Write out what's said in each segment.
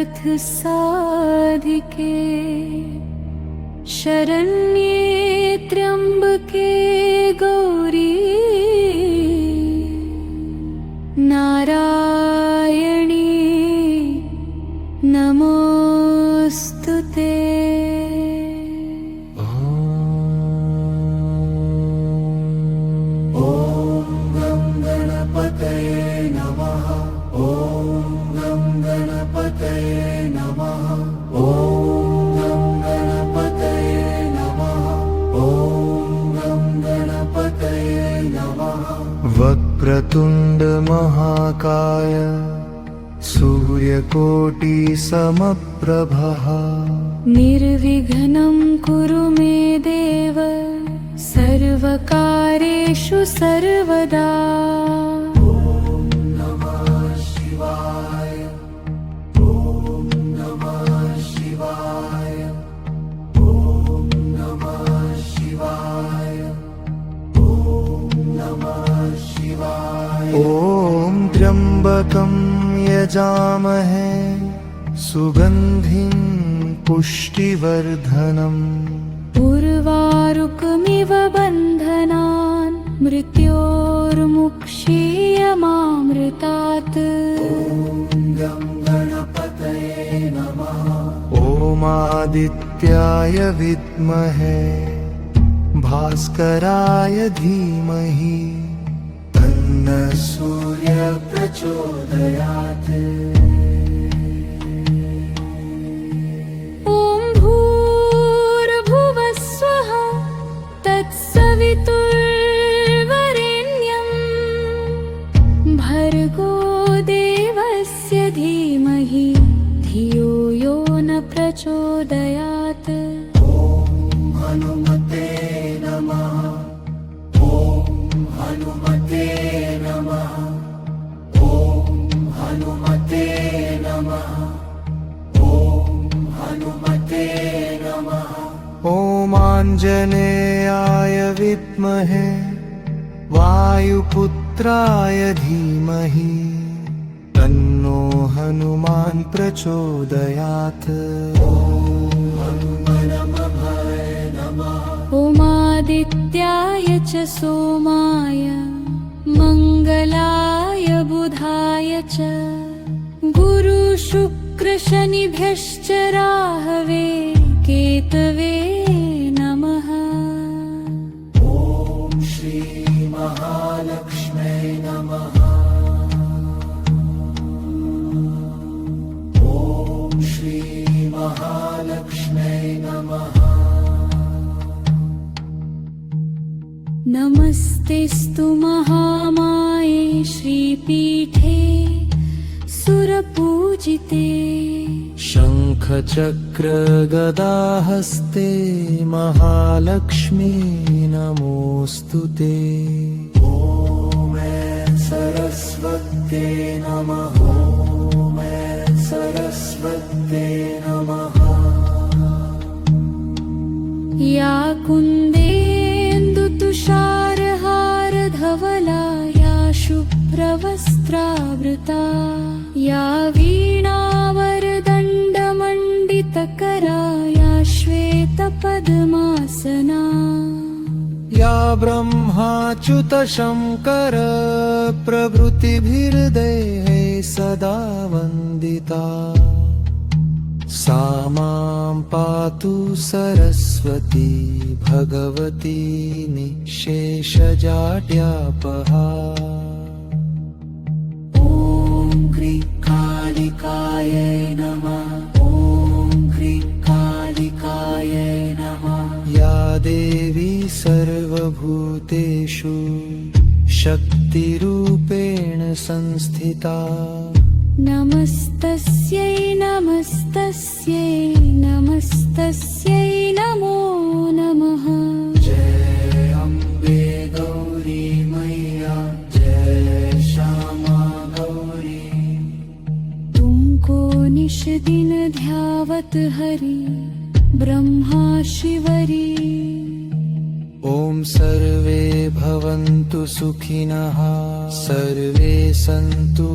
पथ साधिके शरण्ये त्र्यंबके गौरी नारायणी नमोस्तुते। वक्रतुंड महाकाय सूर्यकोटि समप्रभः निर्विघ्नं कुरु मे देव सर्वकार्येषु सर्वदा। ॐ त्र्यंबकं यजामहे सुगन्धिं पुष्टिवर्धनम् उर्वारुकमिव बन्धनान् मृत्योर्मुक्षीयमामृतात्। ॐ आदित्याय विद्महे भास्कराय धीमहि तन्न सूर्य प्रचोदयात्। ॐ भूर्भुवः स्वः तत्सवितुर्वरेण्यं भर्गो देवस्य धीमहि धियो यो न प्रचोदयात्। हनुमते नमः। हनुमते नमः। हनुमते नमः। हनुमते नमः। ॐ आञ्जनेयाय विद्महे वायुपुत्राय धीमहि तन्नो हनुमान् प्रचोदयात्। ॐ आदित्याय च सोमाय मङ्गलाय बुधाय च गुरुशुक्रशनिभ्यश्च राहवे केतवे नमः। ॐ श्री महालक्ष्मै नमः। ॐ श्री महालक्ष्मै नमः। नमस्तेस्तु महामाये श्रीपीठे सुरपूजिते शङ्खचक्रगदाहस्ते महालक्ष्मी नमोऽस्तुते। ॐ सरस्वते नमः। ॐ सरस्वते नमः। या कुन्देन्दुतुषारहारधवला या शुभ्रवस्त्रावृता या वीणावरदण्डमण्डितकरा या श्वेतपद्मासना या ब्रह्माच्युतशङ्कर प्रभृतिभिर्देवैः सदा वन्दिता सा मां पातु सरस्वती भगवती निःशेषजाड्यापहा। ॐ ह्रीं कालिकायै नमः। ॐ ह्रीं कालिकायै नमः। या देवी सर्वभूतेषु शक्तिरूपेण संस्थिता नमस्तस्यै नमस्तस्यै नमस्तस्यै नमो नमः। जय अम्बे गौरी मैया जय श्यामा गौरी। तुमको निश दिन ध्यावत हरि ब्रह्मा शिवरी। ॐ सर्वे भवन्तु सुखिनः सर्वे सन्तु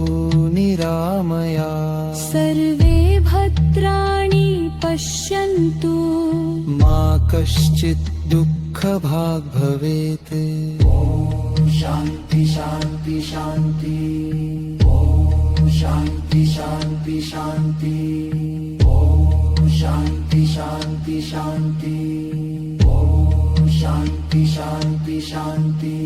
निरामया सर्वे भद्राणि पश्यन्तु मा कश्चित् दुःखभाग् भवेत्। शान्ति शान्ति शान्ति ॐ शान्ति शान्ति शान्ति ॐ शान्ति शान्ति शान्ति ॐ शान्ति शान्ति शान्ति।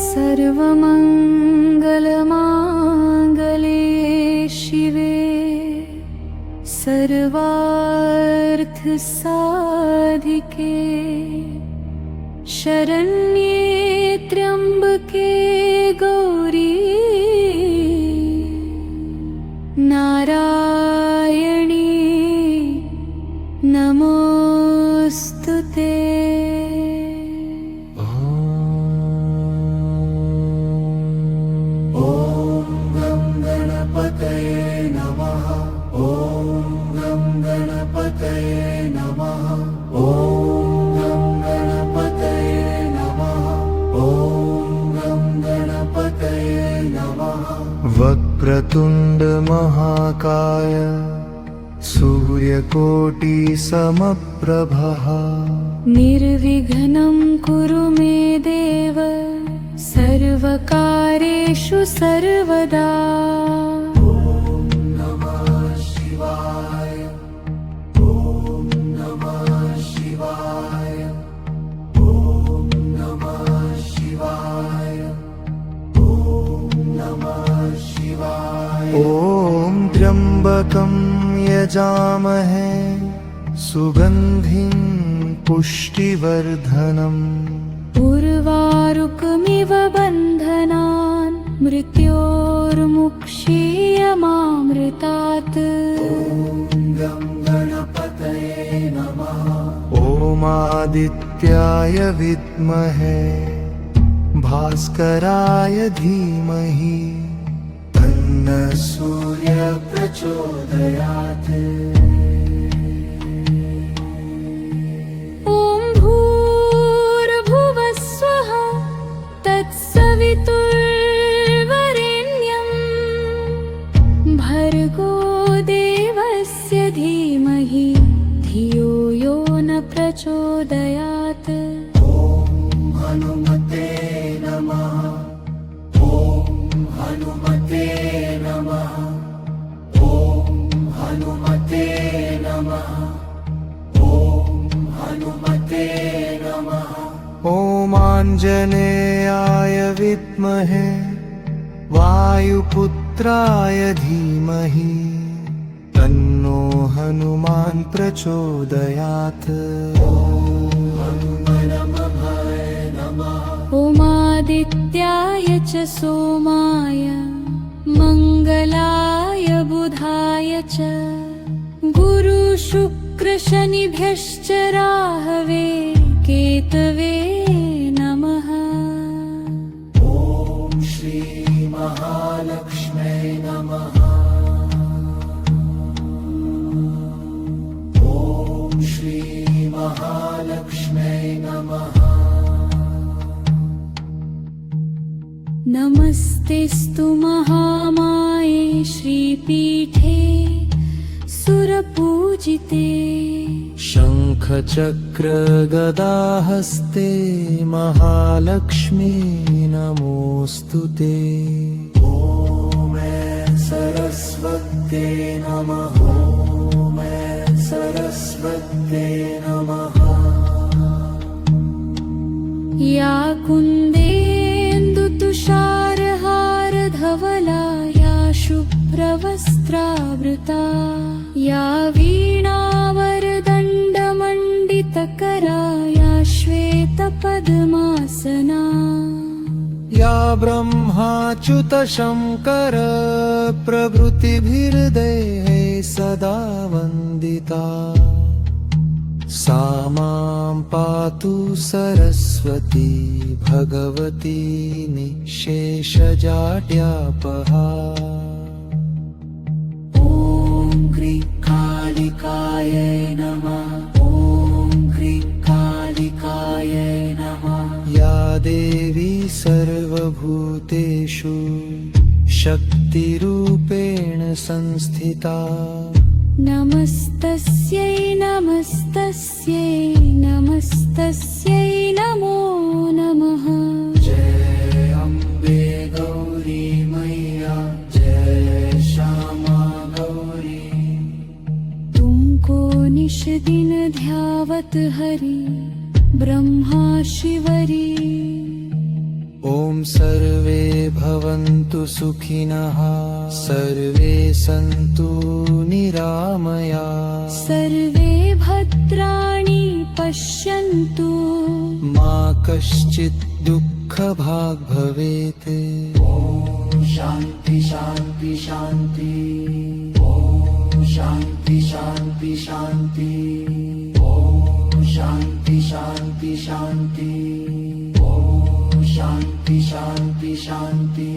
सर्वमङ्गलमाङ्गल्ये शिवे सर्वार्थसाधिके शरण्ये त्र्यम्बके गौरी नारायणी नमोऽस्तुते। वक्रतुण्ड महाकाय सूर्यकोटि समप्रभः निर्विघ्नं कुरु मे देव सर्वकार्येषु सर्वदा। ॐ त्र्यम्बकं यजामहे सुगन्धिं पुष्टिवर्धनम् उर्वारुकमिव बन्धनान् मृत्योर्मुक्षीयमामृतात्। ॐ आदित्याय विद्महे भास्कराय धीमहि तन्न सूर्य प्रचोदयात्। ॐ भूर्भुवः स्वः तत्सवितुर्वरेण्यं भर्गो देवस्य धीमहि धियो यो न प्रचोदयात्। हनुमते नमः ॐ हनुमते नमः ॐ हनुमते नमः ॐ हनुमते नमः। ॐ आञ्जनेयाय विद्महे वायुपुत्राय धीमहि तन्नो हनुमान् प्रचोदयात्। ॐ आदित्याय च सोमाय मङ्गलाय बुधाय च गुरुशुक्रशनिभ्यश्च राहवे केतवे नमः। ॐ श्री महालक्ष्मै नमः ॐ श्री महालक्ष्मै नमः। नमस्तेस्तु महामाये श्रीपीठे सुरपूजिते शङ्खचक्रगदाहस्ते महालक्ष्मी नमोऽस्तु ते। ॐ सरस्वत्यै नमः ॐ सरस्वत्यै नमः। या कुन्देन्दुतुषारहारधवला या शुभ्रवस्त्रावृता या वीणावरदण्डमण्डितकरा या श्वेतपद्मासना या ब्रह्माच्युतशङ्कर प्रभृतिभिर्दैः सदा वन्दिता सा मां पातु सरस्वती भगवती निःशेषजाड्यापहा। ॐ क्रीं कालिका कालिकायै नमः ॐ ह्रीं कालिकायै नमः या देवी सर्वभूतेषु शक्तिरूपेण संस्थिता नमस्तस्यै नमस्तस्यै नमस्तस्यै नमो नमः जय अम्बे गौरी मैया जय श्यामा गौरी तुमको निश दिन ध्यावत हरि ब्रह्मा शिवरी ॐ सर्वे भवन्तु सुखिनः सर्वे सन्तु निरामया सर्वे भद्राणि पश्यन्तु मा कश्चित् दुःखभाग् भवेत् ॐ शान्ति शान्ति शान्ति ॐ शान्ति शान्ति शान्ति ॐ शान्ति शान्ति शान्ति ॐ शान्ति शान्ति शान्ति